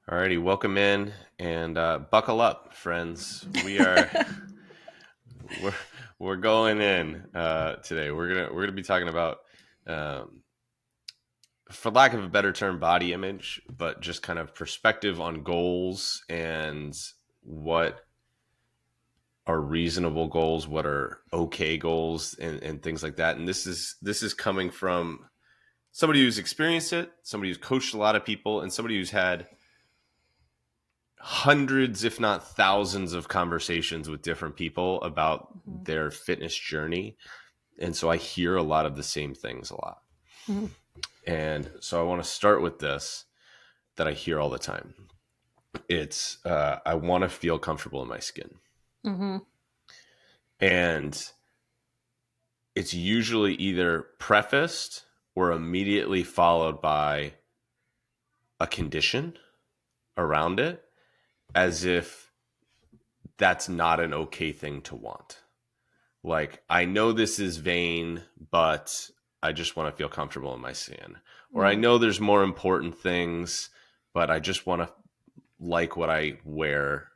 Alrighty, welcome in and buckle up, friends. We're we're going in today. We're gonna be talking about, um, for lack of a better term, body image, but just kind of perspective on goals and what are reasonable goals, what are okay goals, and things like that. And this is coming from somebody who's experienced it, somebody who's coached a lot of people, and somebody who's had hundreds, if not thousands, of conversations with different people about Mhm. their fitness journey. And so I hear a lot of the same things a lot. Mhm. And so I want to start with this that I hear all the time. It's I want to feel comfortable in my skin. Mhm. And it's usually either prefaced or immediately followed by a condition around it, as if that's not an okay thing to want. Like, I know this is vain, but I just want to feel comfortable in my skin. Or I Mhm. know there's more important things, but I just want to like what I wear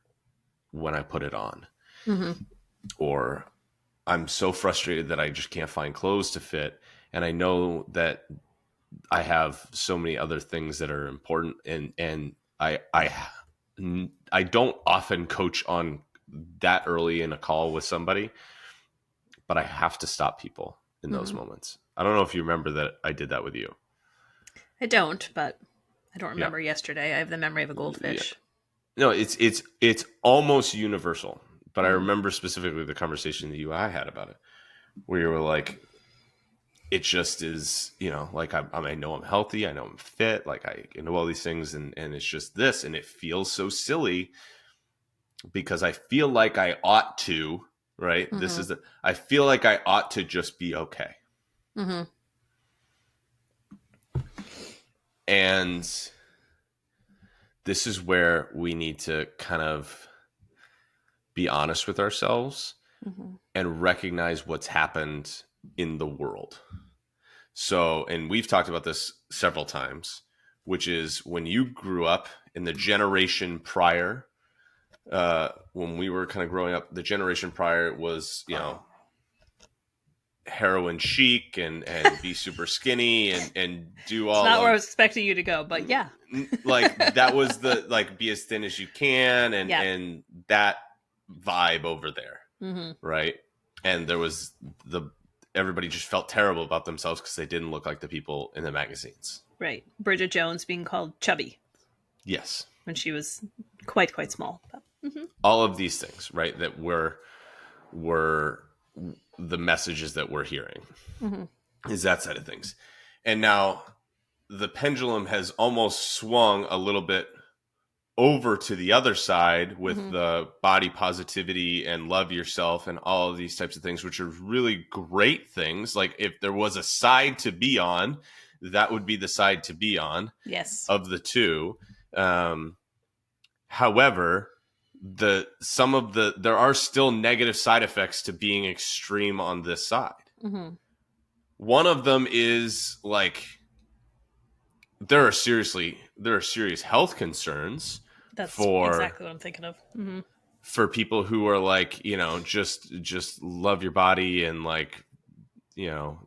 when I put it on. Mhm. Or I'm so frustrated that I just can't find clothes to fit. And I know that I have so many other things that are important. And I don't often coach on that early in a call with somebody, but I have to stop people in those Mhm. moments. I don't know if you remember that I did that with you. I don't, but I don't Yeah. remember yesterday. I have the memory of a Yeah. goldfish. No, it's almost universal, but I Mhm. remember specifically the conversation that you and I had about it, where you were like, it just is, like I know I'm healthy, I know I'm fit, like I know all these things, and it's just this, and it feels so silly because I feel like I ought to, right? Mhm. I feel like I ought to just be okay. Mhm. And this is where we need to kind of be honest with ourselves Mhm. and recognize what's happened in the world. So, and we've talked about this several times, which is when you grew up in the generation prior, when we were kind of growing up, the generation prior was, heroin chic and be super skinny and do It's all not where I of was expecting you to go, but yeah. like that was the like be as thin as you can Yeah. and that vibe over there, Mhm. right? And there was the everybody just felt terrible about themselves because they didn't look like the people in the magazines. Right. Bridget Jones being called chubby Yes, when she was quite small. Mhm. all of these things, right? That were the messages that we're hearing Mhm. is that side of things. And now the pendulum has almost swung a little bit over to the other side with Mhm. the body positivity and love yourself and all of these types of things, which are really great things. Like, if there was a side to be on, that would be the side to be on Yes. of the two. Um, However, there are still negative side effects to being extreme on this side. Mhm. One of them is like there are serious health concerns That's for exactly what I'm thinking of. Mhm. people who are like, just love your body and like, you know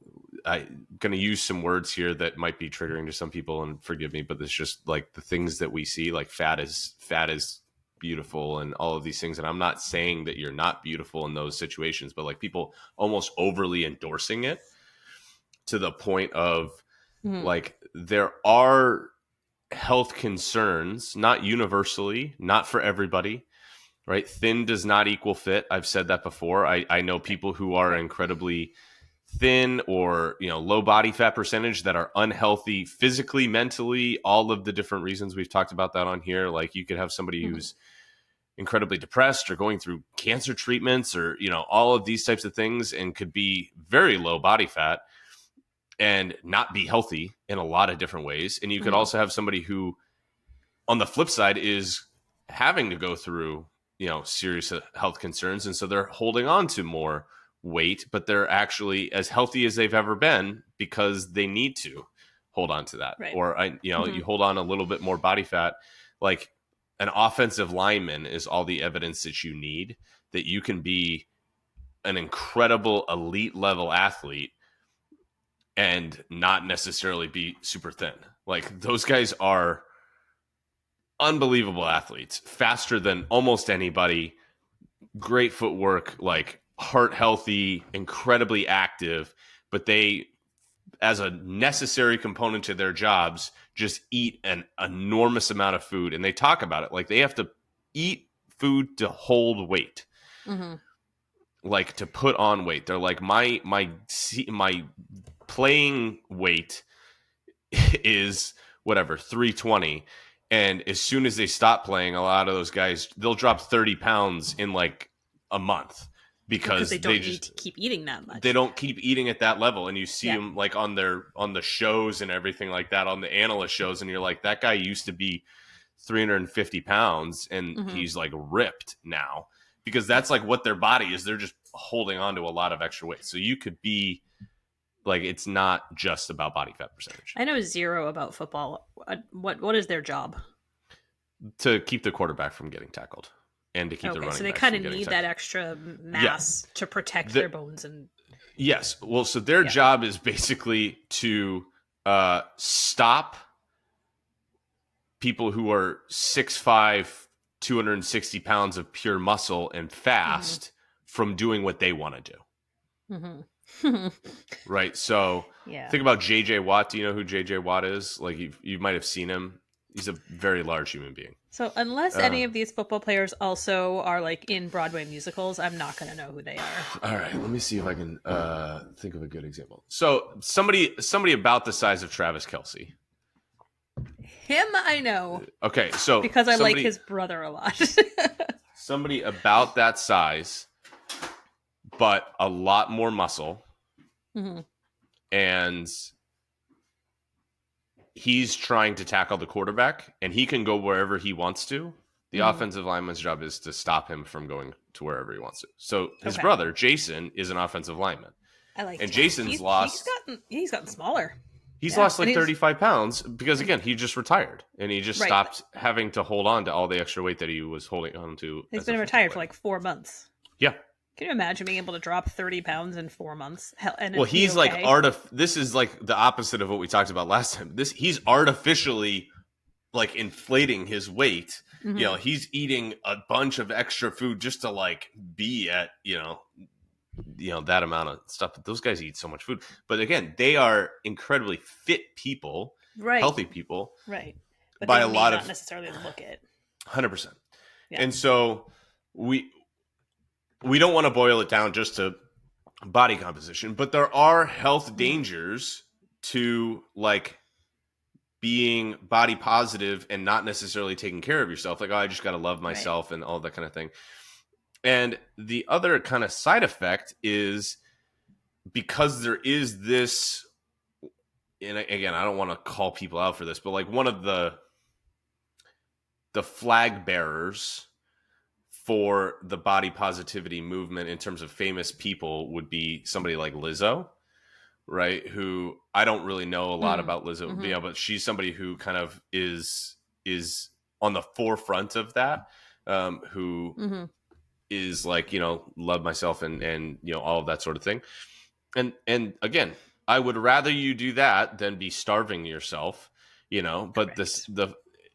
I going to use some words here that might be triggering to some people, and forgive me, but it's just like the things that we see, like fat is beautiful and all of these things. And I'm not saying that you're not beautiful in those situations, but like people almost overly endorsing it to the point of Mhm. like there are health concerns, not universally, not for everybody, right? Thin does not equal fit. I've said that before. I know Right. people who are Right. incredibly thin or, low body fat percentage that are unhealthy physically, mentally, all of the different reasons. We've talked about that on here. Like, you could have somebody Mhm. who's incredibly depressed or going through cancer treatments or, all of these types of things, and could be very low body fat and not be healthy in a lot of different ways. And you could Mhm. also have somebody who, on the flip side, is having to go through, serious health concerns. And so they're holding on to more weight, but they're actually as healthy as they've ever been because they need to hold on to that. Right. Or, you Mhm. hold on a little bit more body fat. Like, an offensive lineman is all the evidence that you need that you can be an incredible elite level athlete and not necessarily be super thin. Like those guys are unbelievable athletes, faster than almost anybody, great footwork, like heart healthy, incredibly active, but they, as a necessary component to their jobs, just eat an enormous amount of food. And they talk about it like they have to eat food to hold weight, like to put on weight. They're like, my playing weight is whatever, 320. And as soon as they stop playing, a lot of those guys, they'll drop 30 pounds in like a month because they don't need to keep eating that much. They don't keep eating at that level. And you see them like on the shows and everything like that, on the analyst shows. And you're like, that guy used to be 350 pounds and he's like ripped now, because that's like what their body is. They're just holding on to a lot of extra weight. So you could be like, it's not just about body fat percentage. I know zero about football. What is their job? To keep the quarterback from getting tackled and to keep the running back. So they kind of need that extra mass to protect their bones. And yes. Well, so their job is basically to stop people who are 6'5", 260 pounds of pure muscle and fast from doing what they want to do. Right. So think about JJ Watt. Do you know who JJ Watt is? Like you might have seen him. He's a very large human being. So unless any of these football players also are like in Broadway musicals, I'm not going to know who they are. All right. Let me see if I can think of a good example. So somebody about the size of Travis Kelce. Him, I know. Okay. So because I like his brother a lot. Somebody about that size, but a lot more muscle. And he's trying to tackle the quarterback, and he can go wherever he wants to. The offensive lineman's job is to stop him from going to wherever he wants to. So his brother, Jason, is an offensive lineman. I like and Jason's lost. He's gotten smaller. He's lost like 35 pounds because, again, he just retired, and he just stopped having to hold on to all the extra weight that he was holding on to. He's been retired for like 4 months. Yeah. Can you imagine being able to drop 30 pounds in 4 months? Well, he's like this is like the opposite of what we talked about last time. He's artificially like inflating his weight. You know, he's eating a bunch of extra food just to like be at, you know, that amount of stuff. But those guys eat so much food. But again, they are incredibly fit people, healthy people. Right. But by they a lot not of necessarily look it. 100%. Yeah. And so we don't want to boil it down just to body composition, but there are health dangers to like being body positive and not necessarily taking care of yourself. Like, oh, I just got to love myself and all that kind of thing. And the other kind of side effect is because there is this, and again, I don't want to call people out for this, but like one of the flag bearers for the body positivity movement in terms of famous people would be somebody like Lizzo, right? Who I don't really know a lot about Lizzo, but she's somebody who kind of is on the forefront of that, who is like, you know, love myself and you know, all of that sort of thing. And again, I would rather you do that than be starving yourself, you know, but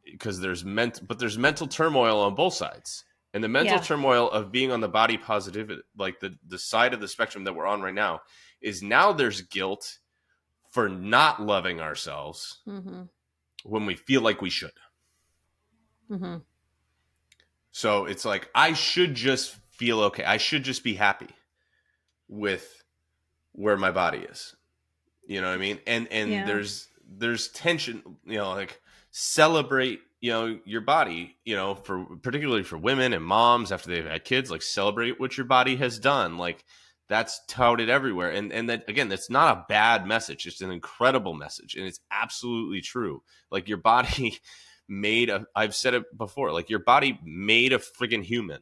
because there's mental turmoil on both sides. And the mental turmoil of being on the body positive, like the side of the spectrum that we're on right now, is now there's guilt for not loving ourselves when we feel like we should. So it's like, I should just feel okay. I should just be happy with where my body is. You know what I mean? And there's tension, you know, like celebrate, you know, your body, you know, for particularly for women and moms after they've had kids, like celebrate what your body has done. Like that's touted everywhere. And that, again, that's not a bad message. It's an incredible message. And it's absolutely true. Like your body I've said it before, like your body made a friggin' human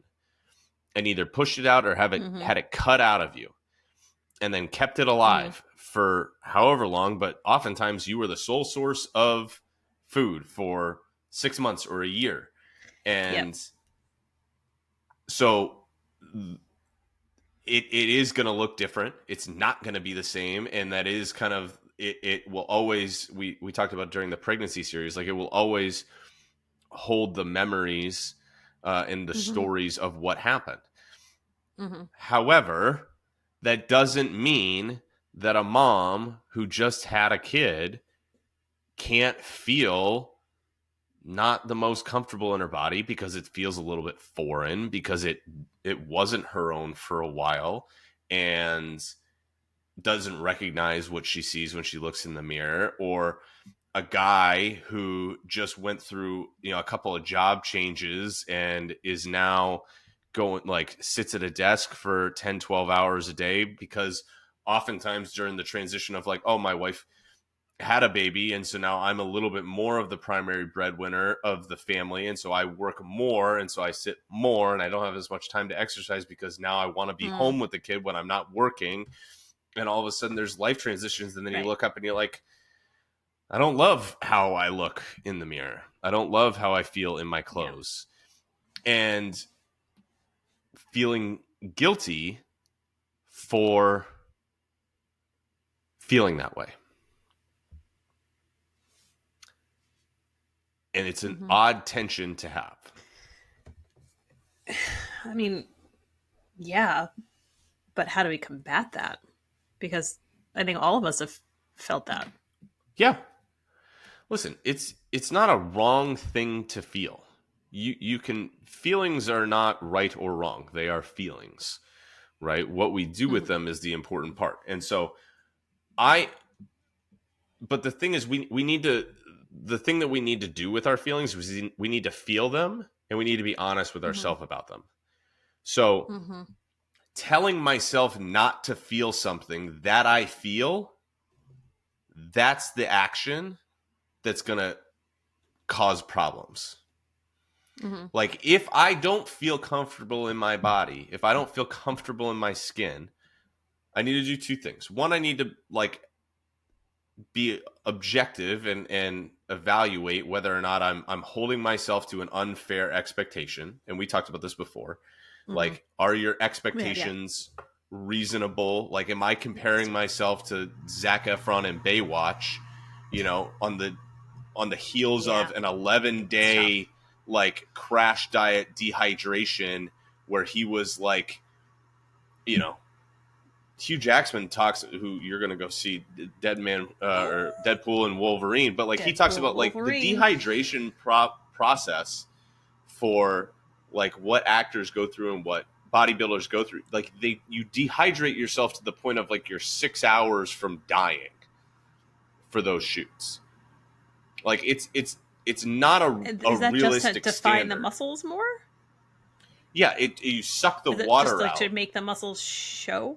and either pushed it out or had it cut out of you and then kept it alive for however long. But oftentimes you were the sole source of food for 6 months or a year. Yep. And so it is going to look different. It's not going to be the same. And that is kind of, it will always, we talked about during the pregnancy series, like it will always hold the memories and the Mm-hmm. stories of what happened. Mm-hmm. However, that doesn't mean that a mom who just had a kid can't feel not the most comfortable in her body because it feels a little bit foreign, because it wasn't her own for a while, and doesn't recognize what she sees when she looks in the mirror. Or a guy who just went through, a couple of job changes and is now going, like, sits at a desk for 10-12 hours a day, because oftentimes during the transition of, like, oh, my wife had a baby, and so now I'm a little bit more of the primary breadwinner of the family, and so I work more, and so I sit more, and I don't have as much time to exercise because now I want to be Mm. home with the kid when I'm not working. And all of a sudden there's life transitions, and then you Right. look up and you're like, I don't love how I look in the mirror. I don't love how I feel in my clothes. Yeah. And feeling guilty for feeling that way. And it's an odd tension to have. I mean, yeah, but how do we combat that? Because I think all of us have felt that. Yeah. Listen, it's not a wrong thing to feel. You can, feelings are not right or wrong. They are feelings, right? What we do with them is the important part. And so but the thing is, we need to, the thing that we need to do with our feelings is we need to feel them, and we need to be honest with ourselves about them. So telling myself not to feel something that I feel, that's the action that's going to cause problems. Like, if I don't feel comfortable in my body, if I don't feel comfortable in my skin, I need to do two things. One, I need to, like, be objective and evaluate whether or not I'm holding myself to an unfair expectation. And we talked about this before. Like, are your expectations reasonable? Like, am I comparing myself to Zac Efron and Baywatch, on the heels of an 11-day like crash diet dehydration, where he was like, Hugh Jackman talks, who you're going to go see, or Deadpool and Wolverine, but like, he talks about like the dehydration process for like what actors go through and what bodybuilders go through. Like, you dehydrate yourself to the point of like you're 6 hours from dying for those shoots. Like, it's not a realistic just to standard. find the muscles more? Yeah, you suck the water just, like, out to make the muscles show.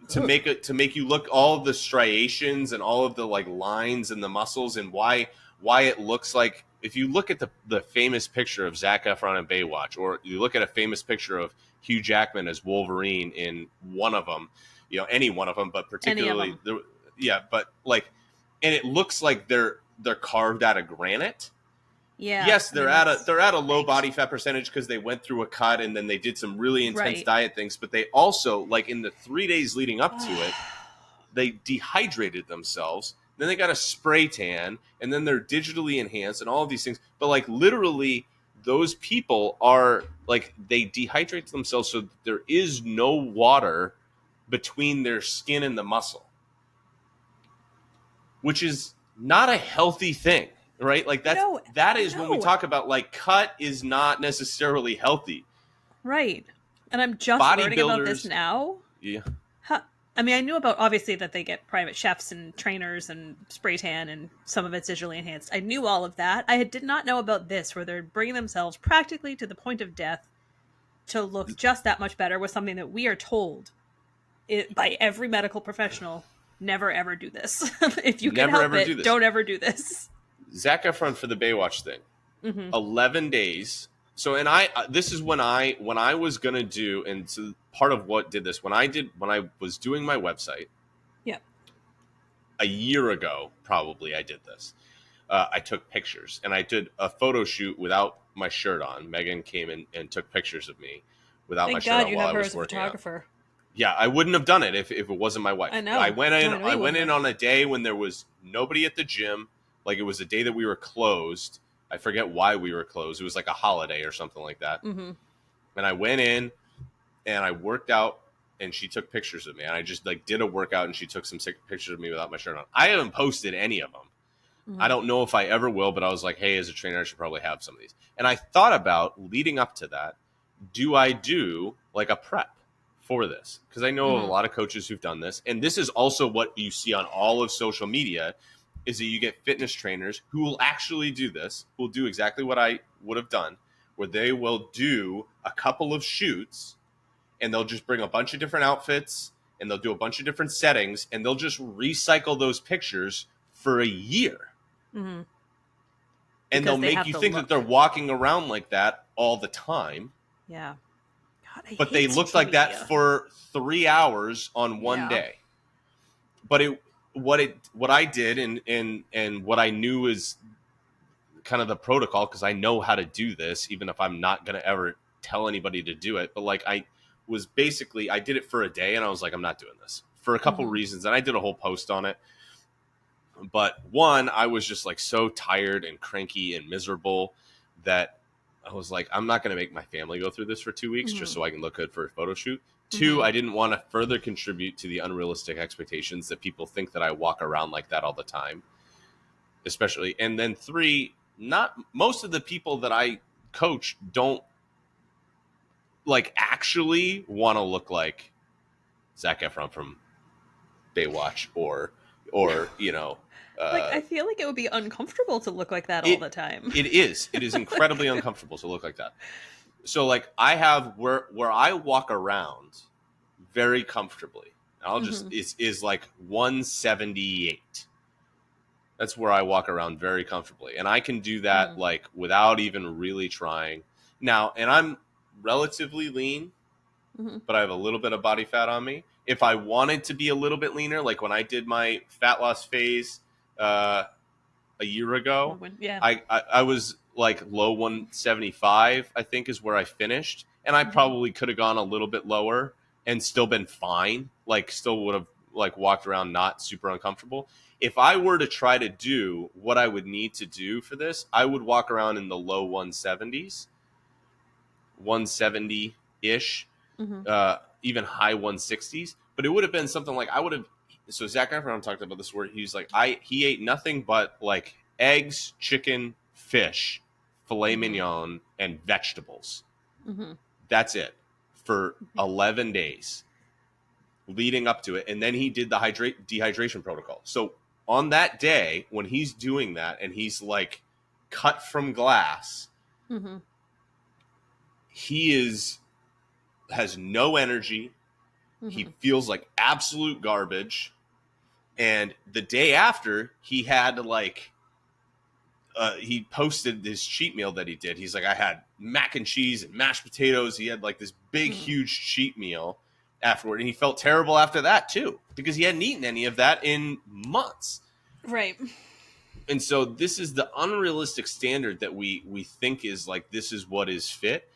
To make you look, all of the striations and all of the like lines in the muscles, and why it looks like, if you look at the famous picture of Zac Efron in Baywatch, or you look at a famous picture of Hugh Jackman as Wolverine in one of them, any one of them, but particularly but like, and it looks like they're carved out of granite. Yeah. Yes, they're at a low body fat percentage because they went through a cut and then they did some really intense diet things. But they also, like, in the 3 days leading up to it, they dehydrated themselves. Then they got a spray tan, and then they're digitally enhanced and all of these things. But like, literally, those people are like, they dehydrate themselves so there is no water between their skin and the muscle, which is not a healthy thing. Right? Like, that is when we talk about, like, cut is not necessarily healthy. Right. And I'm just learning about this now. Yeah. I mean, I knew about, obviously, that they get private chefs and trainers and spray tan, and some of it's digitally enhanced. I knew all of that. I did not know about this, where they're bringing themselves practically to the point of death to look just that much better, with something that we are told by every medical professional, never ever do this. If you can help it, don't ever do this. Zac Efron for the Baywatch thing, 11 days. So, and this is when I was going to do, and so part of what did this, when I was doing my website, a year ago, probably, I did this. I took pictures, and I did a photo shoot without my shirt on. Megan came in and took pictures of me without my Thank shirt God on you while have I her was as a working out. photographer. Yeah, I wouldn't have done it if it wasn't my wife. I I know. went in. No, I know I you went wouldn't in have. on a day when there was nobody at the gym. Like, it was a day that we were closed. I forget why we were closed. It was like a holiday or something like that. Mm-hmm. And I went in and I worked out, and she took pictures of me. And I just like did a workout, and she took some pictures of me without my shirt on. I haven't posted any of them. I Mm-hmm. don't know if I ever will, but I was like, hey, as a trainer, I should probably have some of these. And I thought about leading up to that, do I do like a prep for this? Because I know of a Mm-hmm. lot of coaches who've done this. And this is also what you see on all of social media, is that you get fitness trainers who will actually do this, who will do exactly what I would have done, where they will do a couple of shoots, and they'll just bring a bunch of different outfits, and they'll do a bunch of different settings, and they'll just recycle those pictures for a year. Mm-hmm. And they'll Because they make have you the think that they're look. walking around like that all the time, Yeah. God, I but they hate looked social like that media. for 3 hours on one Yeah. day. But what I did, and what I knew is kind of the protocol, because I know how to do this, even if I'm not going to ever tell anybody to do it. But like, I did it for a day, and I was like, I'm not doing this for a couple Mm-hmm. reasons. And I did a whole post on it. But one, I was just like so tired and cranky and miserable that I was like, I'm not going to make my family go through this for 2 weeks just Mm-hmm. so I can look good for a photo shoot. Two, Mm-hmm. I didn't want to further contribute to the unrealistic expectations that people think that I walk around like that all the time, especially. And then three, not most of the people that I coach don't like actually want to look like Zac Efron from Baywatch, or Like, uh, I feel like it would be uncomfortable to look like that all it the time. it is incredibly Like, uncomfortable to look like that. So like, I have where I walk around very comfortably. I'll just mm-hmm. is like 178. That's where I walk around very comfortably, and I can do that Mm-hmm. like without even really trying. Now, and I'm relatively lean, Mm-hmm. but I have a little bit of body fat on me. If I wanted to be a little bit leaner, like when I did my fat loss phase uh, a year ago, Yeah. I was like low 175, I think, is where I finished. And I Mm-hmm. probably could have gone a little bit lower and still been fine. Like, still would have like walked around not super uncomfortable. If I were to try to do what I would need to do for this, I would walk around in the low 170s, 170 ish, Mm-hmm. even high 160s. But it would have been something like, I would have. So Zac Efron talked about this, where he's like, he ate nothing but like eggs, chicken, fish, filet Mm-hmm. mignon, and vegetables. Mm-hmm. That's it for Yeah. 11 days leading up to it. And then he did the dehydration protocol. So on that day, when he's doing that and he's like cut from glass, Mm-hmm. he has no energy. He Mm-hmm. feels like absolute garbage. And the day after, he had like he posted this cheat meal that he did. He's like, I had mac and cheese and mashed potatoes. He had like this big, Mm-hmm. huge cheat meal afterward, and he felt terrible after that too, because he hadn't eaten any of that in months. Right. And so this is the unrealistic standard that we think is like, this is what is fit.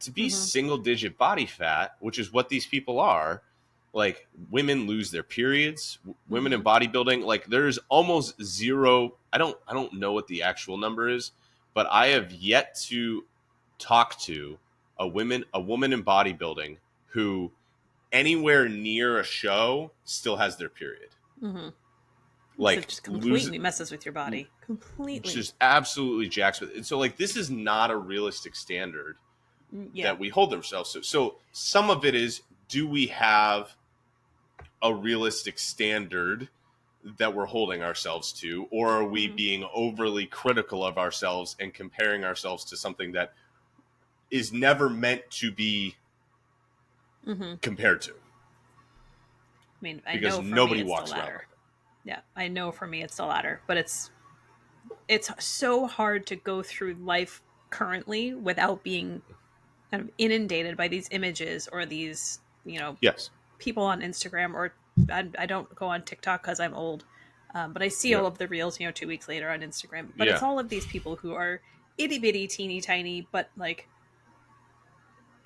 To be Mm-hmm. single digit body fat, which is what these people are. Like, women lose their periods, women in Mm-hmm. bodybuilding, like there's almost zero. I don't know what the actual number is, but I have yet to talk to a woman in bodybuilding who anywhere near a show still has their period. Mm-hmm. So it Like, just lose completely messes with your body. Completely. just absolutely jacks with it. So like, this is not a realistic standard Yeah. that we hold ourselves to. So some of it is, do we have a realistic standard that we're holding ourselves to, or are we Mm-hmm. being overly critical of ourselves and comparing ourselves to something that is never meant to be Mm-hmm. compared to? I mean, I Because know for me nobody it's the walks around latter. like that. Yeah, I know for me it's the latter, but it's so hard to go through life currently without being kind of inundated by these images or these, Yes. people on Instagram, or I don't go on TikTok because I'm old, But I see Yeah. all of the reels, 2 weeks later on Instagram. But Yeah. it's all of these people who are itty bitty, teeny tiny, but like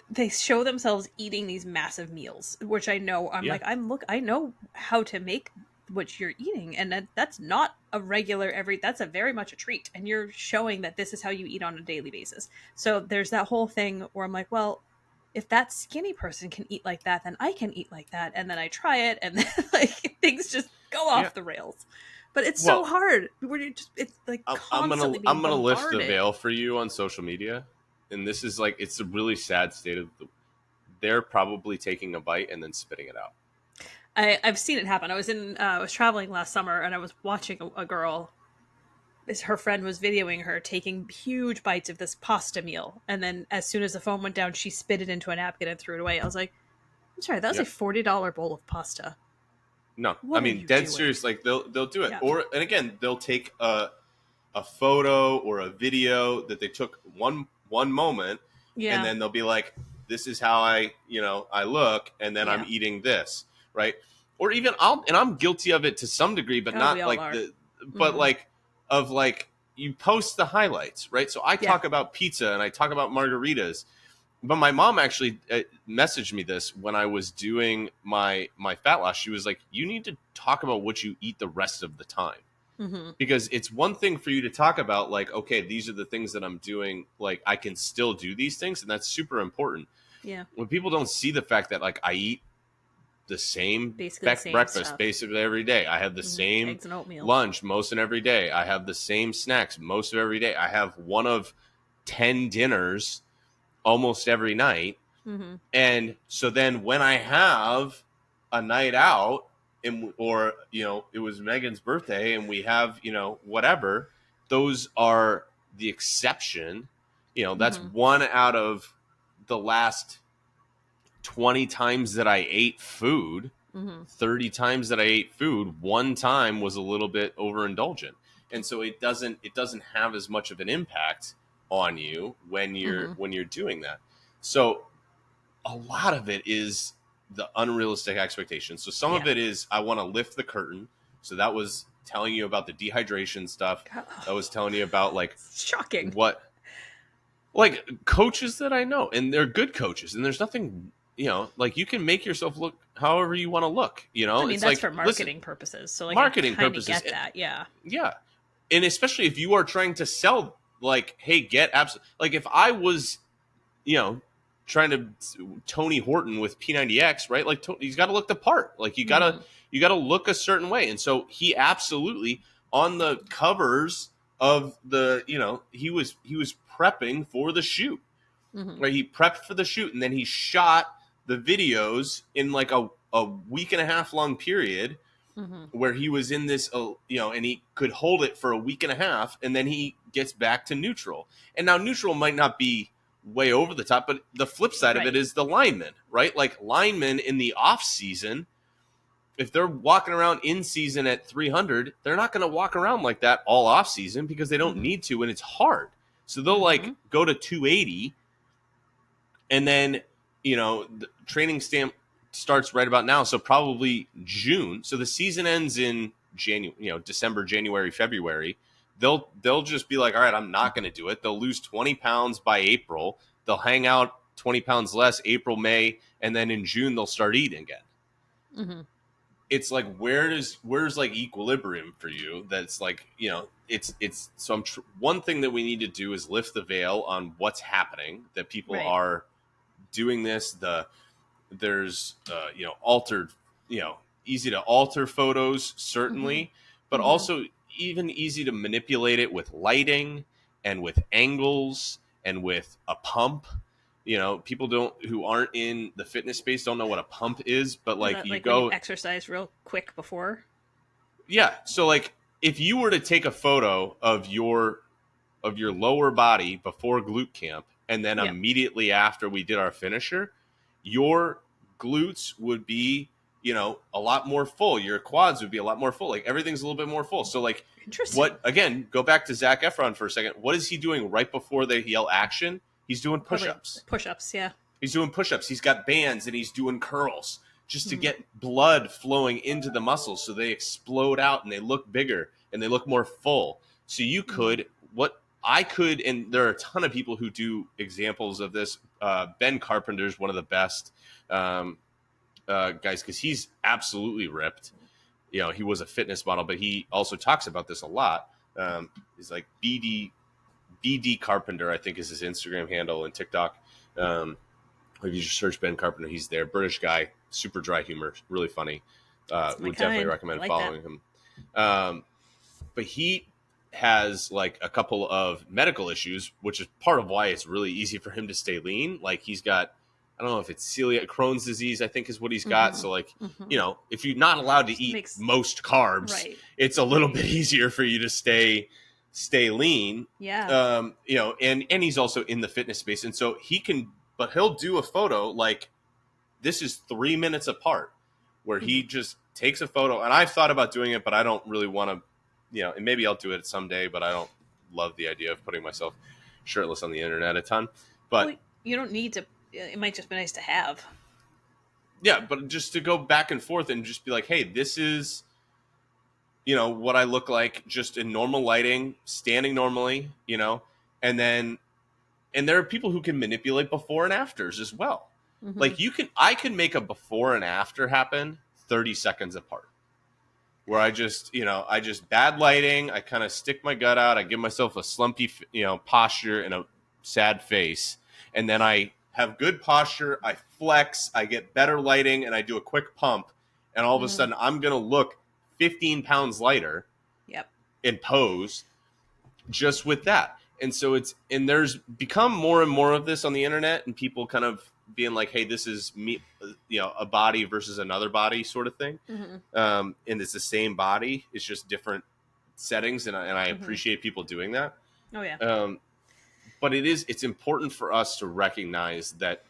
they show themselves eating these massive meals, which I know Yeah. I know how to make what you're eating, and that's not a regular that's a very much a treat, and you're showing that this is how you eat on a daily basis. So there's that whole thing where I'm like, well, if that skinny person can eat like that, then I can eat like that, and then I try it, and then like things just go Yeah. off the rails. But it's so Well, hard. It's like constantly being I'm gonna lift the bombarded. veil for you on social media, and this is like it's a really sad state of they're probably taking a bite and then spitting it out. I've seen it happen. I was traveling last summer and I was watching a girl. Her friend was videoing her taking huge bites of this pasta meal, and then as soon as the phone went down, she spit it into a napkin and threw it away. I was like, "I'm sorry, that was Yeah. a $40 bowl of pasta. No, I What are mean you dead doing?" serious. Like they'll do it, Yeah, and again they'll take a photo or a video that they took one moment, and yeah, then they'll be like, "This is how I look," and then I'm yeah. eating this, right? Or even I'm guilty of it to some degree, but Oh, we not all like are. but Hmm. like of like you post the highlights, right? So I Yeah. talk about pizza and I talk about margaritas, but my mom actually messaged me this when I was doing my fat loss. She was like, "You need to talk about what you eat the rest of the time." Hmm. Because it's one thing for you to talk about like, okay, these are the things that I'm doing, like I can still do these things, and that's super important. Yeah. When people don't see the fact that like I eat the same Basically the same breakfast stuff. basically every day, I have the same Eggs and oatmeal. lunch most of every day, I have the same snacks most of every day, I have one of 10 dinners almost every night. Hmm. And so then when I have a night out, or it was Megan's birthday and we have whatever, those are the exception. That's Hmm. one out of the last 20 times that I ate food. Hmm. 30 times that I ate food, one time was a little bit overindulgent. And so it doesn't have as much of an impact on you when Hmm. you're doing that. So a lot of it is the unrealistic expectations. So some of Yeah. it is I want to lift the curtain. So that was telling you about the dehydration stuff. God, That was telling you about like it's shocking. what like coaches that I know, and they're good coaches, and there's nothing, like you can make yourself look however you want to look. I mean, It's that's like, for listen, marketing purposes. So, like, I marketing kind of purposes, get that. Yeah. yeah. And especially if you are trying to sell, like, hey, get absolute, like if I was, you know, trying to Tony Horton with P90X, right? Like he's got to look the part. Like Hmm. you gotta look a certain way. And so he absolutely on the covers of the, he was prepping for the shoot. Hmm. Right? He prepped for the shoot and then he shot the videos in like a week and a half long period Hmm. where he was in this, and he could hold it for a week and a half, and then he gets back to neutral. And now neutral might not be way over the top, but the flip side of it Right. is the linemen, right? Like linemen in the off season, if they're walking around in season at 300, they're not going to walk around like that all off season because they don't Hmm. need to, and it's hard. So they'll Hmm. like go to 280, and then the training stamp starts right about now, so probably June. So the season ends in January, December, January, February. They'll just be like, all right, I'm not going to do it. They'll lose 20 pounds by April. They'll hang out 20 pounds less April, May, and then in June they'll start eating again. Hmm. It's like where's like equilibrium for you? That's like it's so one thing that we need to do is lift the veil on what's happening, that people Right. are doing this. There's altered, easy to alter photos certainly, but Hmm. also even easy to manipulate it with lighting and with angles and with a pump. People who aren't in the fitness space don't know what a pump is, but Is like that you like when you go, exercise real quick before? yeah. So like if you were to take a photo of your lower body before glute camp and then Yep. immediately after we did our finisher, your glutes would be, a lot more full. Your quads would be a lot more full. Like everything's a little bit more full. So like Interesting. go back to Zac Efron for a second. What is he doing right before they yell action? He's doing Probably push-ups. push-ups. Yeah. He's doing push-ups. He's got bands and he's doing curls just to get blood flowing into the muscles so they explode out and they look bigger and they look more full. So you could, what I could, and there are a ton of people who do examples of this. Ben Carpenter is one of the best guys because he's absolutely ripped. You know, he was a fitness model, but he also talks about this a lot. He's like BD Carpenter, I think is his Instagram handle and TikTok. If you just search Ben Carpenter, he's there. British guy, super dry humor, really funny. Would definitely recommend following him. But he has like a couple of medical issues, which is part of why it's really easy for him to stay lean. Like he's got, I don't know if it's celiac, Crohn's disease, I think is what he's got. So like, you know, if you're not allowed to eat most carbs, it's a little bit easier for you to stay lean. Yeah. You know, and he's also in the fitness space. And so he'll do a photo like this is 3 minutes apart where he just takes a photo. And I've thought about doing it, but I don't really want to, you know, and maybe I'll do it someday, but I don't love the idea of putting myself shirtless on the internet a ton. But you don't need to, it might just be nice to have. Yeah, but just to go back and forth and just be like, hey, this is, you know, what I look like just in normal lighting, standing normally, you know, and there are people who can manipulate before and afters as well. Like I can make a before and after happen 30 seconds apart. Where I just bad lighting, I kind of stick my gut out, I give myself a slumpy, you know, posture and a sad face, and then I have good posture, I flex, I get better lighting, and I do a quick pump, and all of a sudden I'm going to look 15 pounds lighter in pose just with that. And so there's become more and more of this on the internet, and people kind of being like, hey, this is me, you know, a body versus another body sort of thing. And it's the same body. It's just different settings. And I appreciate people doing that. Oh yeah. But it's important for us to recognize that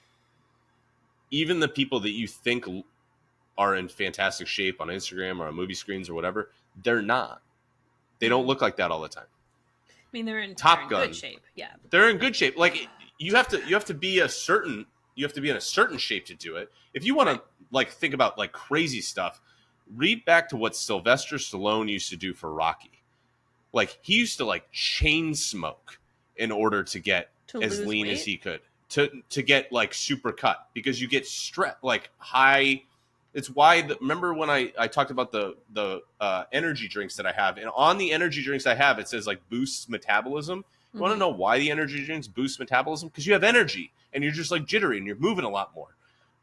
even the people that you think are in fantastic shape on Instagram or on movie screens or whatever, they're not. They don't look like that all the time. I mean, they're in good shape. Yeah. They're in good shape. Like you have to be in a certain shape to do it. If you want to like think about like crazy stuff, read back to what Sylvester Stallone used to do for Rocky. Like he used to like chain smoke in order to get as lean as he could to get like super cut, because you get like high. It's why remember when I talked about the energy drinks that I have, and on the energy drinks I have, it says like boosts metabolism. You want to know why the energy drinks boost metabolism? Because you have energy and you're just like jittery and you're moving a lot more,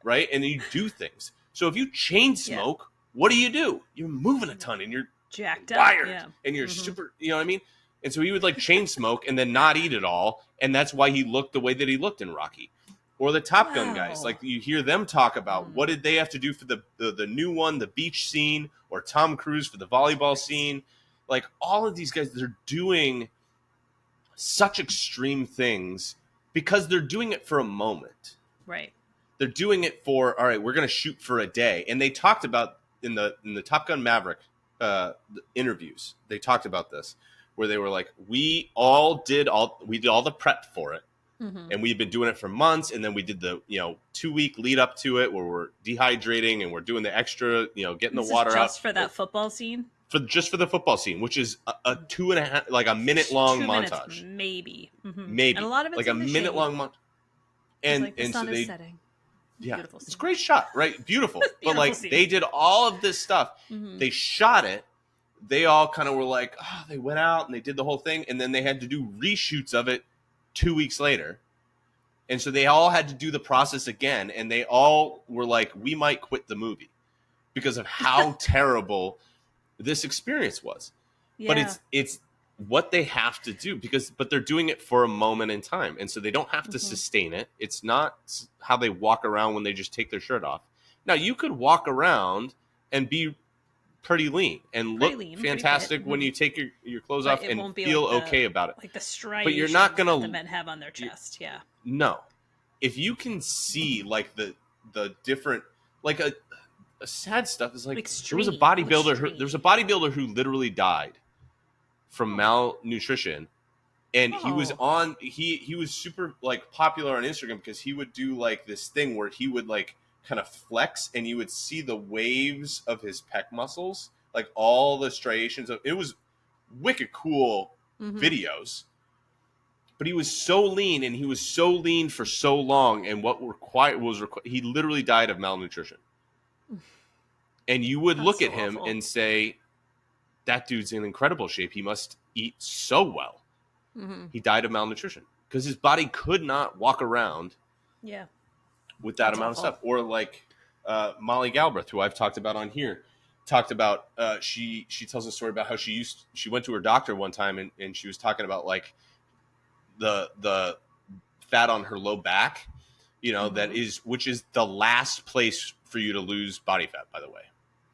right? And then you do things. So if you chain smoke, what do? You're moving a ton and you're jacked wired up, and you're super, you know what I mean? And so he would like chain smoke and then not eat it all. And that's why he looked the way that he looked in Rocky. Or the Top Gun guys, like you hear them talk about what did they have to do for the new one, the beach scene, or Tom Cruise for the volleyball scene. Like all of these guys, they're doing such extreme things because they're doing it for a moment. Right. They're doing it for, all right, we're going to shoot for a day. And they talked about in the Top Gun Maverick interviews, they talked about this, where they were like, we did all the prep for it. And we've been doing it for months. And then we did the, 2-week lead up to it where we're dehydrating and we're doing the extra, getting the water out. Just for that football scene? For the football scene, which is a 2.5, like a minute long montage. Maybe. Maybe. And a lot of it's like a minute long montage. And, like the and sun so is setting. Yeah, Beautiful it's a great shot, right? Beautiful. But like scene. they did all of this stuff. They shot it. They all kind of were like, they went out and they did the whole thing. And then they had to do reshoots of it 2 weeks later. And so they all had to do the process again. And they all were like, we might quit the movie because of how terrible this experience was. Yeah. But it's what they have to do but they're doing it for a moment in time. And so they don't have to sustain it. It's not how they walk around when they just take their shirt off. Now you could walk around and be pretty lean and look fantastic when you take your clothes off and feel like okay about it. Like the striations but you're not gonna that the men have on their chest. Yeah. No. If you can see like the different, like a sad stuff is like there was a bodybuilder who literally died from malnutrition, and he was on he was super like popular on Instagram because he would do like this thing where he would like kind of flex, and you would see the waves of his pec muscles, like all the striations of it. Was wicked cool videos. But he was so lean, and he was so lean for so long, and what he literally died of malnutrition. And you would look at him and say, that dude's in incredible shape. He must eat so well. He died of malnutrition because his body could not walk around with that amount of stuff. Or like Molly Galbraith, who I've talked about on here, talked about, she tells a story about how she went to her doctor one time, and she was talking about like the fat on her low back, which is the last place for you to lose body fat, by the way.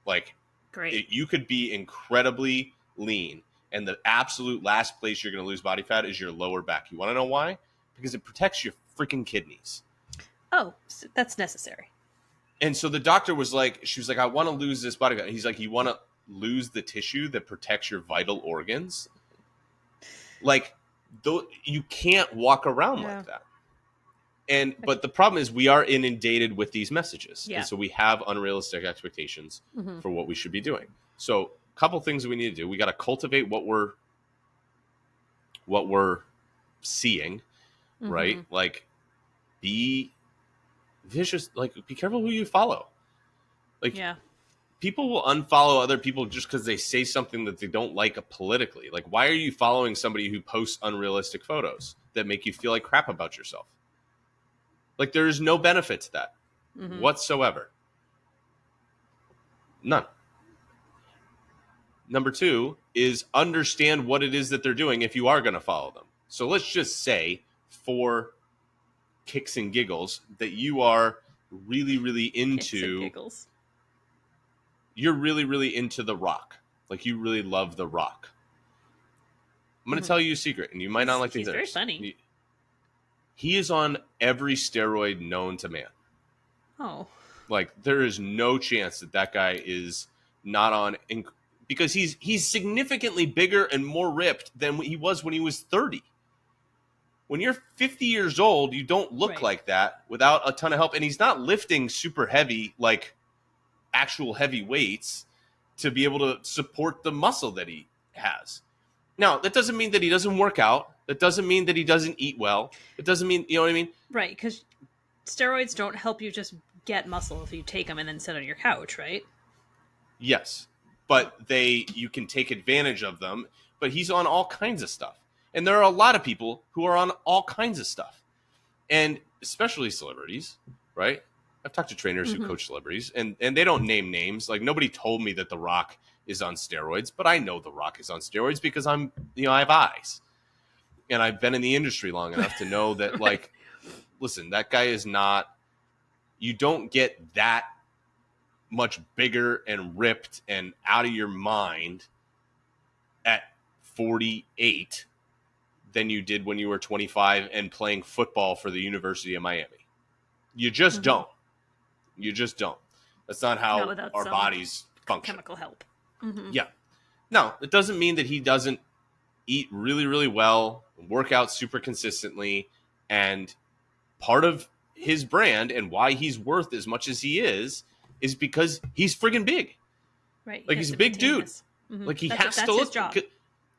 Like, great. You could be incredibly lean, and the absolute last place you're going to lose body fat is your lower back. You want to know why? Because it protects your freaking kidneys. Oh, so that's necessary. And so the doctor was like, I want to lose this body fat. He's like, you want to lose the tissue that protects your vital organs? Like, you can't walk around like that. But the problem is we are inundated with these messages. And so we have unrealistic expectations for what we should be doing. So a couple things that we need to do. We got to cultivate what we're seeing, right? Like, be vicious, like be careful who you follow. Like, people will unfollow other people just because they say something that they don't like politically. Like, why are you following somebody who posts unrealistic photos that make you feel like crap about yourself? Like, there is no benefit to that whatsoever. None. Number 2 is understand what it is that they're doing if you are going to follow them. So let's just say, for kicks and giggles, that you are really, really into... You're really, really into The Rock. Like, you really love The Rock. I'm going to tell you a secret, and you might not like to hear this. He's very funny. He is on every steroid known to man. Oh. Like, there is no chance that guy is not on... because he's significantly bigger and more ripped than he was when he was 30. When you're 50 years old, you don't look like that without a ton of help. And he's not lifting super heavy, like actual heavy weights, to be able to support the muscle that he has. Now, that doesn't mean that he doesn't work out. That doesn't mean that he doesn't eat well. It doesn't mean, you know what I mean? Right, because steroids don't help you just get muscle if you take them and then sit on your couch, right? Yes, but you can take advantage of them. But he's on all kinds of stuff. And there are a lot of people who are on all kinds of stuff. And especially celebrities, right? I've talked to trainers who coach celebrities, and they don't name names. Like, nobody told me that The Rock is on steroids, but I know The Rock is on steroids because I have eyes. And I've been in the industry long enough to know that, like, listen, that guy is not, you don't get that much bigger and ripped and out of your mind at 48 than you did when you were 25 and playing football for the University of Miami. You just don't. You just don't. That's not how our bodies function. Chemical help. Yeah. No, it doesn't mean that he doesn't eat really, really well, work out super consistently, and part of his brand and why he's worth as much as he is because he's friggin' big. Right. Like, he's a big dude. Like, he has to look. His job.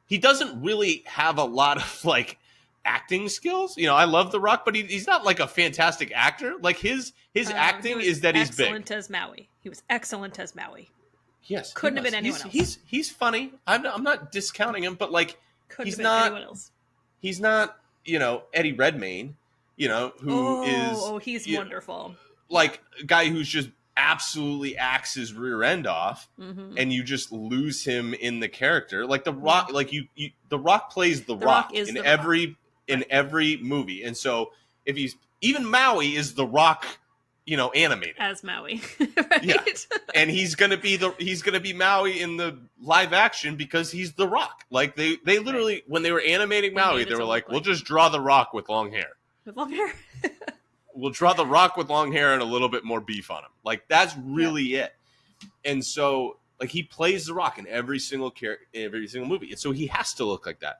He doesn't really have a lot of, like, acting skills. I love The Rock, but he's not like a fantastic actor. Like, his acting is that he's big. Excellent as Maui. He was excellent as Maui. Yes, couldn't have been anyone else. He's funny. I'm not discounting him, but like, he's not anyone else. He's not Eddie Redmayne. He's wonderful. Like, a guy who's just absolutely acts his rear end off, and you just lose him in the character. Like, The Rock, like The Rock plays The Rock in every movie, and so if he's even Maui is The Rock, animated as Maui, right? Yeah, and he's gonna be Maui in the live action because he's The Rock. Like, they literally when they were animating Maui, they were like, "We'll just draw The Rock with long hair." With long hair. We'll draw The Rock with long hair and a little bit more beef on him. Like, that's really it. And so, like, he plays The Rock in every single movie, and so he has to look like that.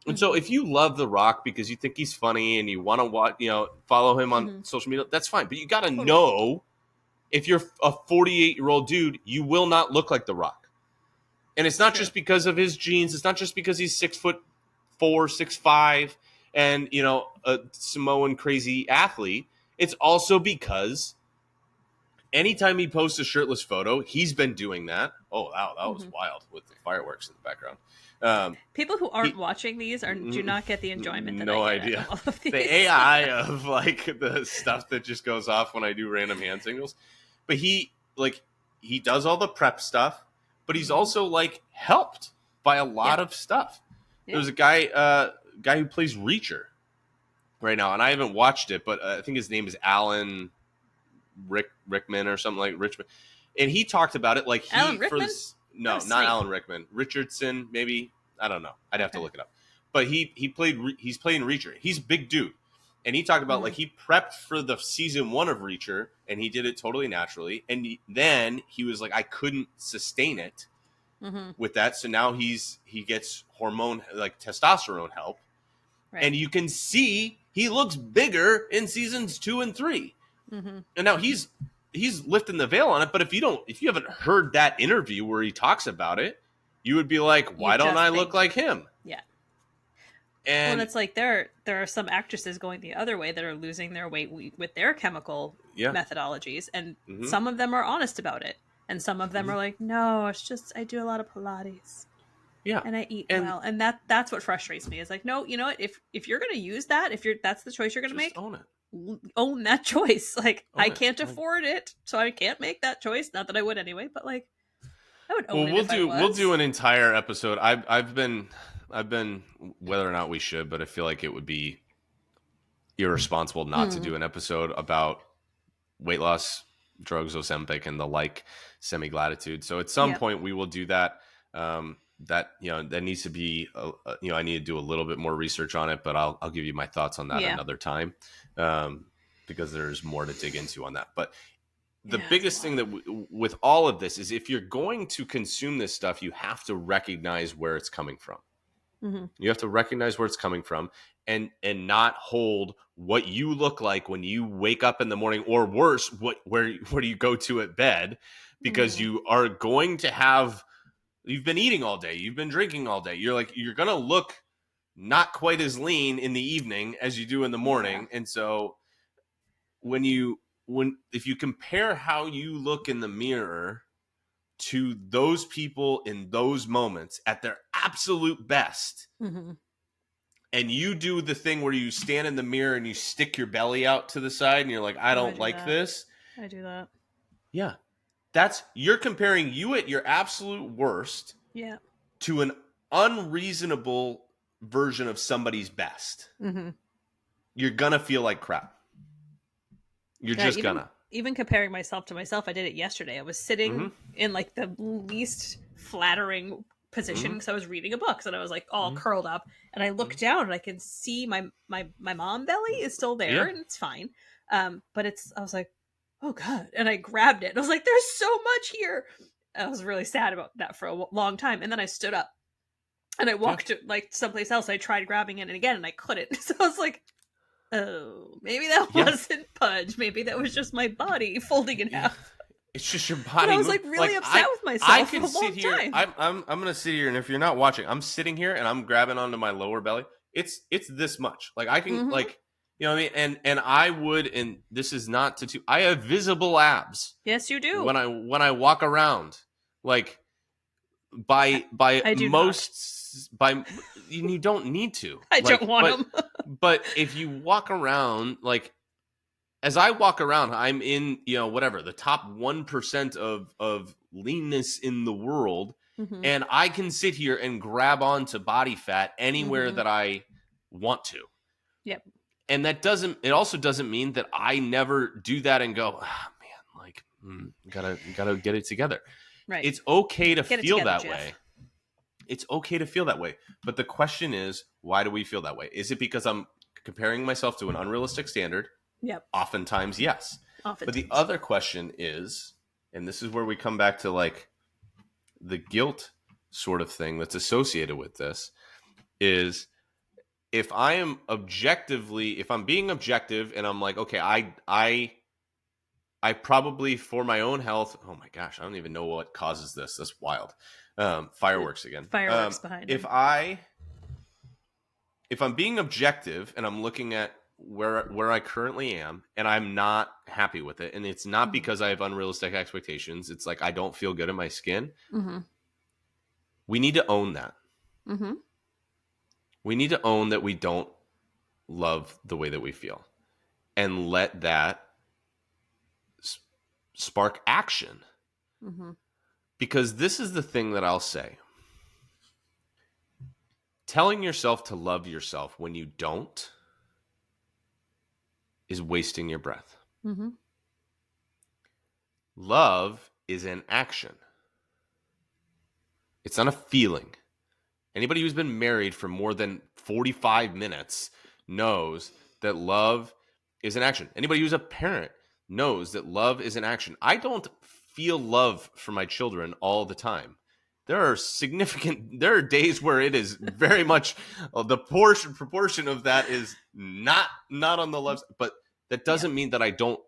And so, if you love The Rock because you think he's funny and you want to watch, follow him on social media, that's fine. But you got to know if you're a 48-year-old dude, you will not look like The Rock. And it's not just because of his genes. It's not just because he's 6'4", 6'5", and a Samoan crazy athlete. It's also because anytime he posts a shirtless photo, he's been doing that. Oh, wow, that was wild with the fireworks in the background. People who aren't watching these do not get the enjoyment that no I get idea. out of all of these. The AI of like the stuff that just goes off when I do random hand signals. But he does all the prep stuff, but he's also like helped by a lot of stuff. Yeah. There's a guy who plays Reacher right now, and I haven't watched it, but I think his name is Alan Rickman or something like Richmond, and he talked about it like Alan Rickman? Not Alan Rickman, Richardson, maybe, I don't know, I'd have to look it up, but he's playing Reacher. He's a big dude, and he talked about like he prepped for the season 1 of Reacher, and he did it totally naturally, and then he was like, I couldn't sustain it with that, so now he gets hormone, like testosterone help, and you can see he looks bigger in seasons 2 and 3. And now he's lifting the veil on it. But if you haven't heard that interview where he talks about it, you would be like, why don't I look like him? Yeah. And it's like there are some actresses going the other way that are losing their weight with their chemical methodologies, and some of them are honest about it, and some of them are like, no, it's just I do a lot of Pilates. Yeah. And I eat well. And that's what frustrates me. Is like, no, you know what? If you're gonna use that, that's the choice you're gonna make, own that choice. Like, I can't afford it, so I can't make that choice. Not that I would anyway, but like, I would own it. We'll do an entire episode. I've been whether or not we should, but I feel like it would be irresponsible not to do an episode about weight loss drugs, Ozempic, and the like, semi-gratitude. So at some point we will do that. That needs to be I need to do a little bit more research on it, but I'll give you my thoughts on that another time, because there's more to dig into on that. But the biggest thing that with all of this is, if you're going to consume this stuff, you have to recognize where it's coming from. You have to recognize where it's coming from, and not hold what you look like when you wake up in the morning, or worse, where do you go to at bed, because you are going to have. You've been eating all day. You've been drinking all day. You're going to look not quite as lean in the evening as you do in the morning. And so if you compare how you look in the mirror to those people in those moments at their absolute best, and you do the thing where you stand in the mirror and you stick your belly out to the side and you're like, I don't like this. I do that. Yeah. You're comparing you at your absolute worst to an unreasonable version of somebody's best. You're going to feel like crap. You're just going to. Even comparing myself to myself, I did it yesterday. I was sitting in like the least flattering position because I was reading a book, and I was like all curled up, and I look down and I can see my mom belly is still there and it's fine. But I was like, oh God. And I grabbed it. And I was like, there's so much here. I was really sad about that for a long time. And then I stood up and I walked to like someplace else. I tried grabbing it again and I couldn't. So I was like, oh, maybe that wasn't pudge. Maybe that was just my body folding in half. It's just your body. But I was like really upset with myself for a long time. I'm going to sit here, and if you're not watching, I'm sitting here and I'm grabbing onto my lower belly. It's this much. Like I can like, you know what I mean? And I would, and this is not I have visible abs. Yes, you do. When I walk around, like by most, you don't need to. I don't want them. But if you walk around, like as I walk around, I'm in, the top 1% of leanness in the world. And I can sit here and grab onto body fat anywhere that I want to. Yep. And it also doesn't mean that I never do that and go, man, like, gotta get it together. Right. It's okay to feel that way. It's okay to feel that way. But the question is, why do we feel that way? Is it because I'm comparing myself to an unrealistic standard? Yep. Oftentimes, yes. But the other question is, and this is where we come back to like the guilt sort of thing that's associated with this, is if I'm being objective and I'm like, okay, I I probably, for my own health, oh my gosh, I don't even know what causes this. That's wild. Fireworks again. Fireworks behind If him. I'm being objective and I'm looking at where I currently am and I'm not happy with it, and it's not because I have unrealistic expectations, it's like I don't feel good in my skin. Mm-hmm. We need to own that. Mm-hmm. We need to own that we don't love the way that we feel, and let that spark action. Mm-hmm. Because this is the thing that I'll say. Telling yourself to love yourself when you don't is wasting your breath. Mm-hmm. Love is an action. It's not a feeling. Anybody who's been married for more than 45 minutes knows that love is an action. Anybody who's a parent knows that love is an action. I don't feel love for my children all the time. There are days where it is very much the proportion of that is not on the love, but that doesn't mean that I don't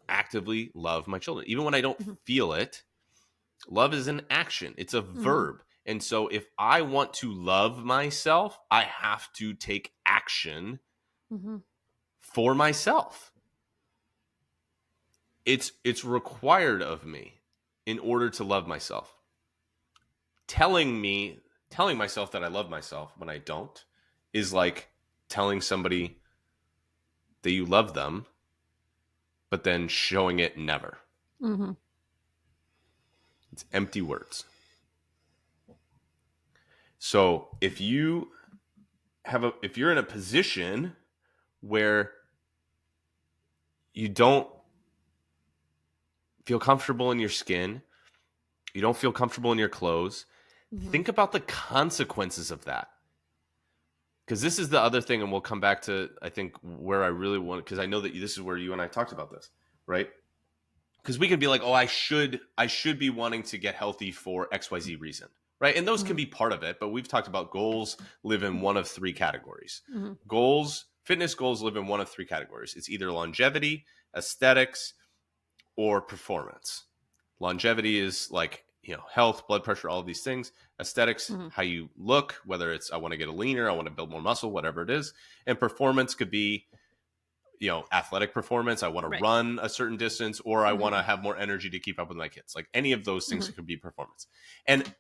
actively love my children. Even when I don't feel it, love is an action. It's a verb. And so if I want to love myself, I have to take action for myself. It's required of me in order to love myself. Telling myself that I love myself when I don't is like telling somebody that you love them, but then showing it never. Mm-hmm. It's empty words. So if you're in a position where you don't feel comfortable in your skin, you don't feel comfortable in your clothes, think about the consequences of that. Because this is the other thing, and we'll come back to, I think, where I really want, because I know that this is where you and I talked about this, right? Because we can be like, oh, I should be wanting to get healthy for XYZ reason, right? And those can be part of it, but we've talked about goals live in one of three categories. Fitness goals live in one of three categories. It's either longevity, aesthetics, or performance. Longevity is like, health, blood pressure, all of these things. Aesthetics, how you look, whether it's I want to get leaner, I want to build more muscle, whatever it is. And performance could be, athletic performance. I want to run a certain distance, or I want to have more energy to keep up with my kids. Like any of those things could be performance. And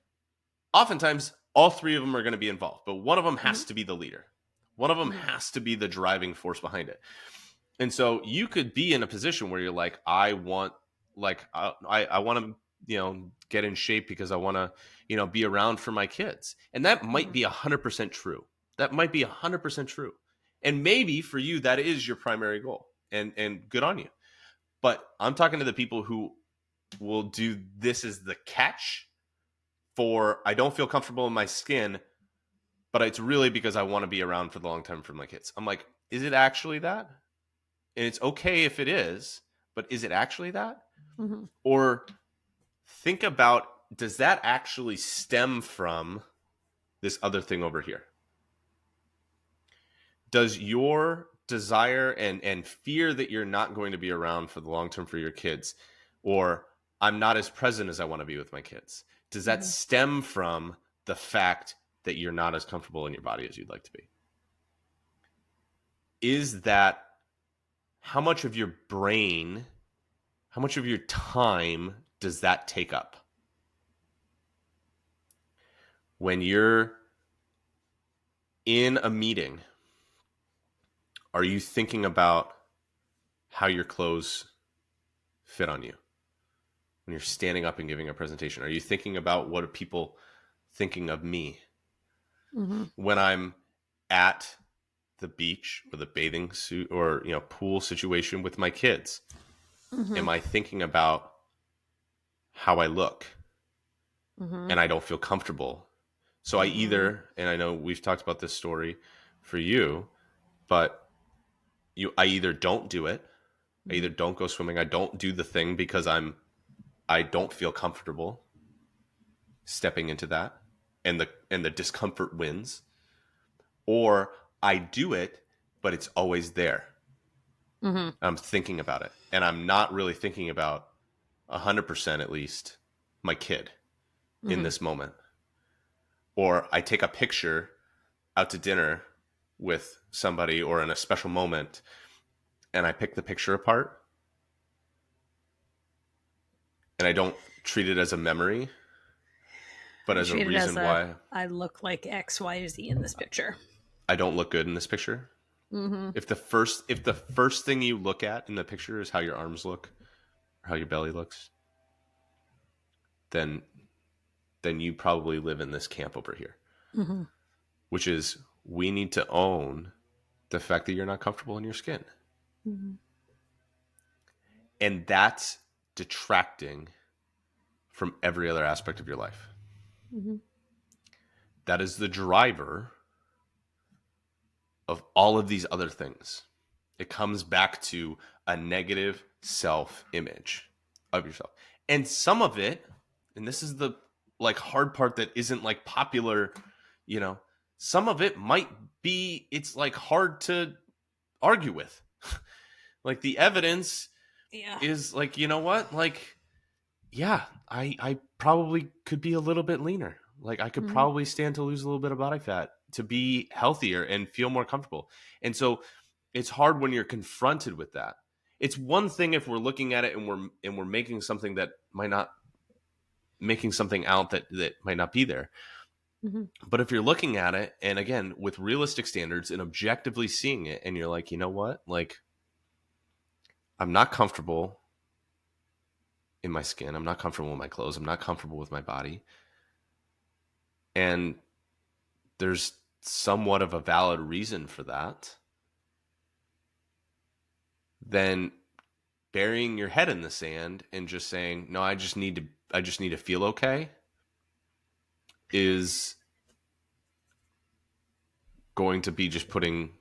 oftentimes all three of them are going to be involved, but one of them has to be the leader. One of them has to be the driving force behind it. And so you could be in a position where you're like, I want to, get in shape because I want to, be around for my kids. And that might be 100% true. That might be 100% true. And maybe for you, that is your primary goal, and good on you. But I'm talking to the people who will do this as the catch for, I don't feel comfortable in my skin, but it's really because I want to be around for the long time for my kids. I'm like, is it actually that? And it's okay if it is, but is it actually that? Or think about, does that actually stem from this other thing over here? Does your desire and fear that you're not going to be around for the long term for your kids, or I'm not as present as I want to be with my kids, does that stem from the fact that you're not as comfortable in your body as you'd like to be? Is that, how much of your brain, how much of your time does that take up? When you're in a meeting, are you thinking about how your clothes fit on you? When you're standing up and giving a presentation, are you thinking about what are people thinking of me? When I'm at the beach or the bathing suit or pool situation with my kids, am I thinking about how I look? And I don't feel comfortable. So I either, and I know we've talked about this story for you, but I either don't do it, I either don't go swimming, I don't do the thing because I don't feel comfortable stepping into that, and the discomfort wins, or I do it, but it's always there. Mm-hmm. I'm thinking about it, and I'm not really thinking about 100% at least my kid in Mm-hmm. this moment. Or I take a picture out to dinner with somebody or in a special moment, and I pick the picture apart, and I don't treat it as a memory, but I as a treat it as reason a why I look like X, Y, or Z in this picture. I don't look good in this picture. Mm-hmm. If the first thing you look at in the picture is how your arms look or how your belly looks, then you probably live in this camp over here, Mm-hmm. which is we need to own the fact that you're not comfortable in your skin. Mm-hmm. And that's detracting from every other aspect of your life. Mm-hmm. That is the driver of all of these other things. It comes back to a negative self image of yourself. And some of it, and this is the like hard part that isn't like popular, you know, some of it might be, it's like hard to argue with. Like the evidence Yeah. is like, you know what? Like, yeah, I probably could be a little bit leaner. Like I could Mm-hmm. probably stand to lose a little bit of body fat to be healthier and feel more comfortable. And so it's hard when you're confronted with that. It's one thing if we're looking at it and we're making something that might not making something out that might not be there. Mm-hmm. But if you're looking at it and again with realistic standards and objectively seeing it and you're like, you know what? Like I'm not comfortable in my skin. I'm not comfortable in my clothes. I'm not comfortable with my body. And there's somewhat of a valid reason for that. Then burying your head in the sand and just saying, "No, I just need to feel okay," is going to be just putting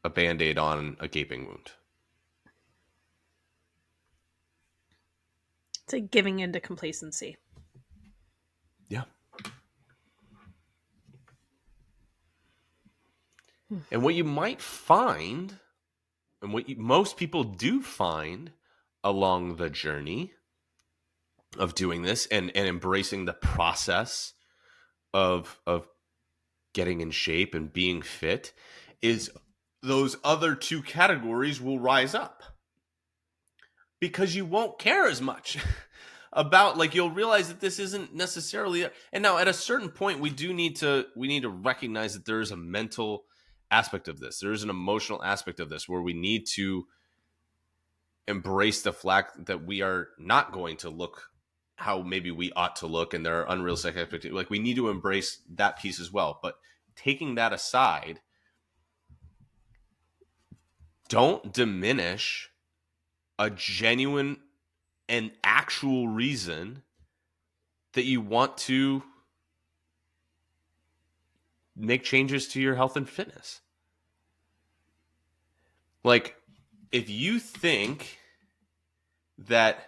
a band-aid on a gaping wound. It's like giving into complacency. Yeah. And what you might find, and what most people do find along the journey of doing this and embracing the process of getting in shape and being fit, is those other two categories will rise up because you won't care as much about, like, you'll realize that this isn't necessarily and now at a certain point we need to recognize that there is a mental aspect of this, there is an emotional aspect of this where we need to embrace the fact that we are not going to look how maybe we ought to look and there are unrealistic expectations. Like we need to embrace that piece as well, but taking that aside, don't diminish a genuine and actual reason that you want to make changes to your health and fitness. Like, if you think that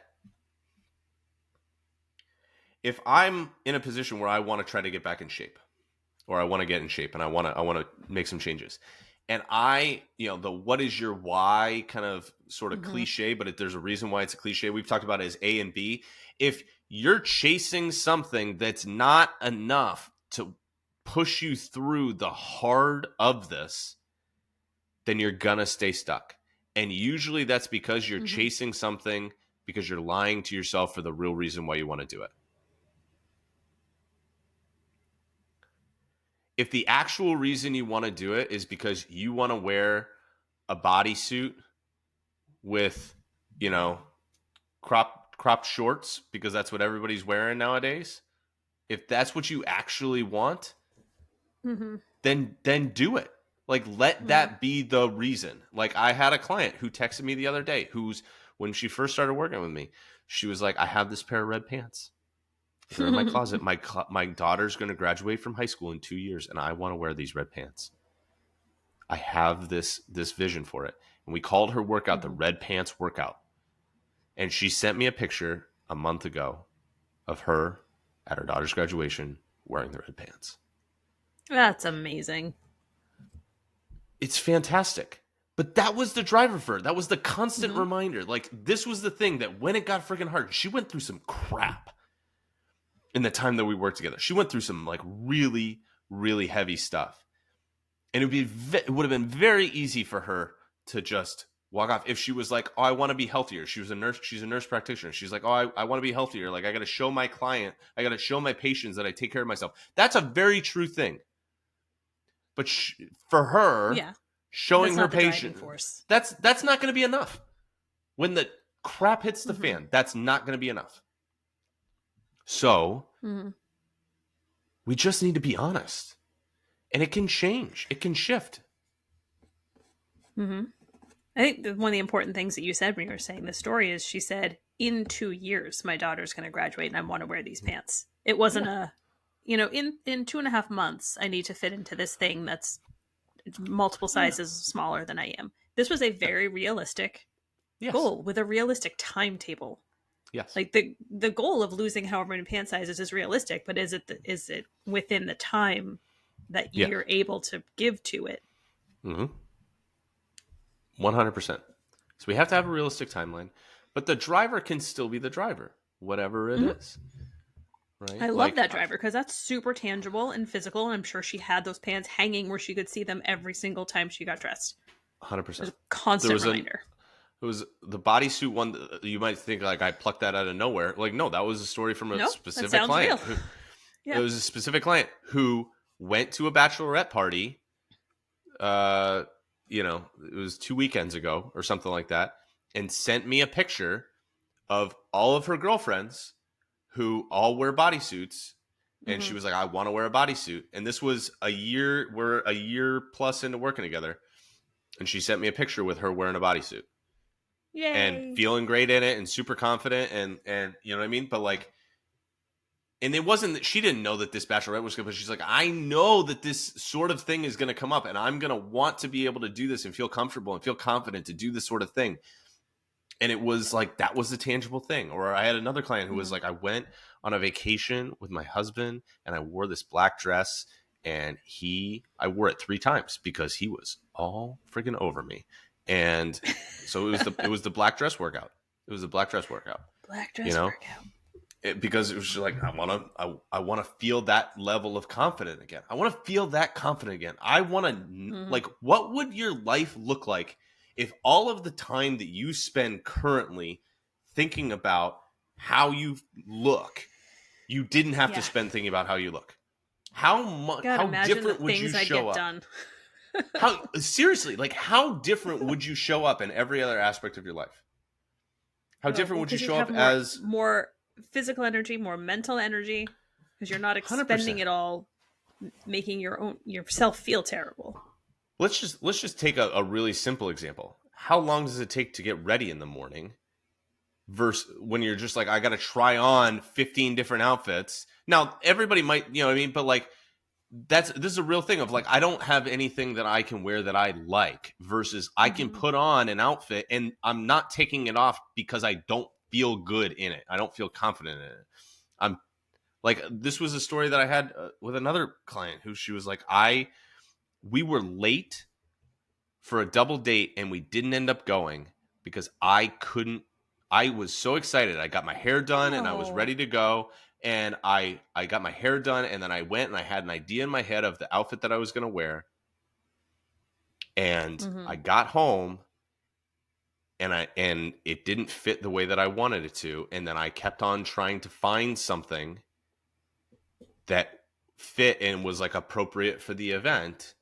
if I'm in a position where I want to try to get back in shape, or I want to get in shape and I want to make some changes, and the what is your why kind of sort of Mm-hmm. cliche, but there's a reason why it's a cliche. We've talked about it as A and B. If you're chasing something that's not enough to push you through the hard of this, then you're gonna stay stuck. And usually that's because you're Mm-hmm. chasing something because you're lying to yourself for the real reason why you want to do it. If the actual reason you want to do it is because you want to wear a bodysuit with, you know, cropped shorts because that's what everybody's wearing nowadays, if that's what you actually want, Mm-hmm. then do it. Like let Mm-hmm. that be the reason. Like I had a client who texted me the other day who's when she first started working with me, she was like, "I have this pair of red pants. They're in my closet. My daughter's going to graduate from high school in 2 years and I want to wear these red pants. I have this vision for it." And we called her workout the Mm-hmm. red pants workout. And she sent me a picture a month ago of her at her daughter's graduation wearing the red pants. That's amazing. It's fantastic. But that was the driver for her. That was the constant Mm-hmm. reminder. Like, this was the thing that when it got freaking hard, she went through some crap in the time that we worked together. She went through some like really, really heavy stuff. And it would have been very easy for her to just walk off if she was like, oh, I want to be healthier. She was a nurse. She's a nurse practitioner. She's like, oh, I want to be healthier. Like, I got to show my client, I got to show my patients that I take care of myself. That's a very true thing. But for her, Yeah. showing her That's not the driving patient, force. that's not going to be enough. When the crap hits the Mhm. fan, that's not going to be enough. So Mhm. we just need to be honest. And it can change. It can shift. Mhm. I think one of the important things that you said when you were saying this story is she said, in 2 years, my daughter's going to graduate and I want to wear these pants. It wasn't in 2.5 months, I need to fit into this thing that's multiple sizes smaller than I am. This was a very realistic goal with a realistic timetable. Yes. Like the goal of losing however many pant sizes is realistic, but is it within the time that you're able to give to it? Mm-hmm. 100%. So we have to have a realistic timeline, but the driver can still be the driver, whatever it is. Right? I love that driver because that's super tangible and physical, and I'm sure she had those pants hanging where she could see them every single time she got dressed. 100%. It was a constant reminder. It was the bodysuit one. You might think like I plucked that out of nowhere. Like, no, that was a story from a specific client. It was a specific client who went to a bachelorette party. It was 2 weekends ago or something like that, and sent me a picture of all of her girlfriends who all wear bodysuits. And she was like, I want to wear a bodysuit. And this was we're a year plus into working together. And she sent me a picture with her wearing a bodysuit. Yay. And feeling great in it and super confident. And you know what I mean? But like, and it wasn't that she didn't know that this bachelorette was good, but she's like, I know that this sort of thing is going to come up and I'm going to want to be able to do this and feel comfortable and feel confident to do this sort of thing. And it was like, that was a tangible thing. Or I had another client who was like, I went on a vacation with my husband and I wore this black dress and I wore it 3 times because he was all freaking over me. And so it was the black dress workout. It was the black dress workout. Black dress workout. Because it was just like, I want to feel that level of confidence again. I want to feel that confident again. I want to like, what would your life look like if all of the time that you spend currently thinking about how you look, you didn't have to spend thinking about how you look? How much? How different would you show up? Done. Seriously, like how different would you show up in every other aspect of your life? How different would you show up as more physical energy, more mental energy, because you're not expending 100%. It all, making yourself feel terrible. Let's just take a really simple example. How long does it take to get ready in the morning versus when you're just like, I got to try on 15 different outfits? Now, everybody might, you know what I mean? But like, this is a real thing of like, I don't have anything that I can wear that I like versus I can put on an outfit and I'm not taking it off because I don't feel good in it. I don't feel confident in it. I'm like, this was a story that I had with another client who she was like, we were late for a double date and we didn't end up going because I was so excited. I got my hair done and I was ready to go. And I got my hair done and then I went and I had an idea in my head of the outfit that I was going to wear. And I got home and it didn't fit the way that I wanted it to. And then I kept on trying to find something that fit and was like appropriate for the event.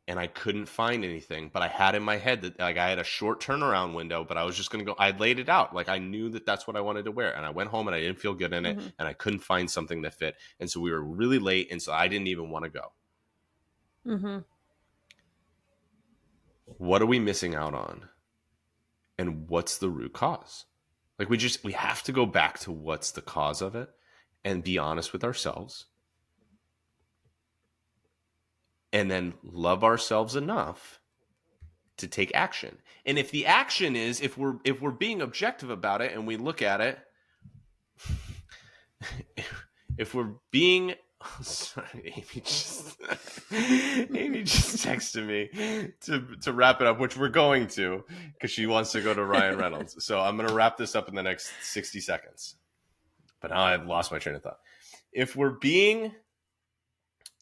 And I couldn't find anything, but I had in my head that like I had a short turnaround window, but I was just going to go, I laid it out. Like I knew that that's what I wanted to wear. And I went home and I didn't feel good in it and I couldn't find something that fit. And so we were really late. And so I didn't even want to go. What are we missing out on? And what's the root cause? Like we have to go back to what's the cause of it and be honest with ourselves. And then love ourselves enough to take action. And if the action is, if we're being objective about it and we look at it, if we're being Sorry, Amy just texted me to wrap it up, which we're going to, because she wants to go to Ryan Reynolds. So I'm going to wrap this up in the next 60 seconds. But now I've lost my train of thought. If we're being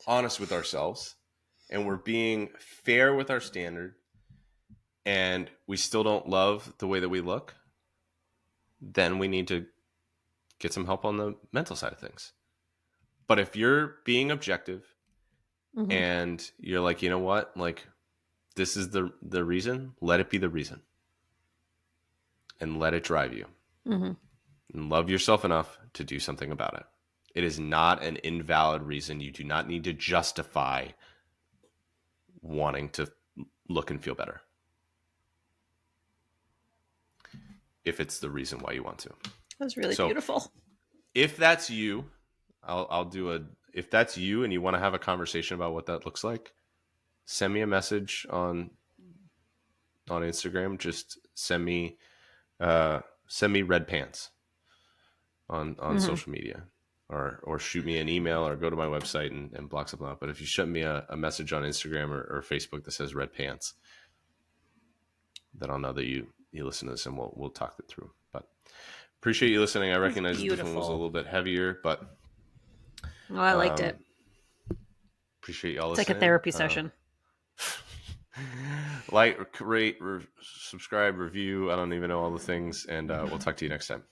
honest with ourselves and we're being fair with our standard and we still don't love the way that we look, then we need to get some help on the mental side of things. But if you're being objective and you're like, you know what, like, this is the reason, let it be the reason. And let it drive you. And love yourself enough to do something about it. It is not an invalid reason. You do not need to justify wanting to look and feel better. If it's the reason why you want to. That was really beautiful. If that's you, I'll do a, if that's you and you want to have a conversation about what that looks like, send me a message on Instagram. Just send me red pants on social media, or shoot me an email or go to my website and block something out. But if you shoot me a message on Instagram or Facebook that says red pants, then I'll know that you listen to this and we'll talk it through. But appreciate you listening. I recognize this one was a little bit heavier, but I liked it. Appreciate y'all listening. It's like a therapy session. Like, rate, subscribe, review. I don't even know all the things. And we'll talk to you next time.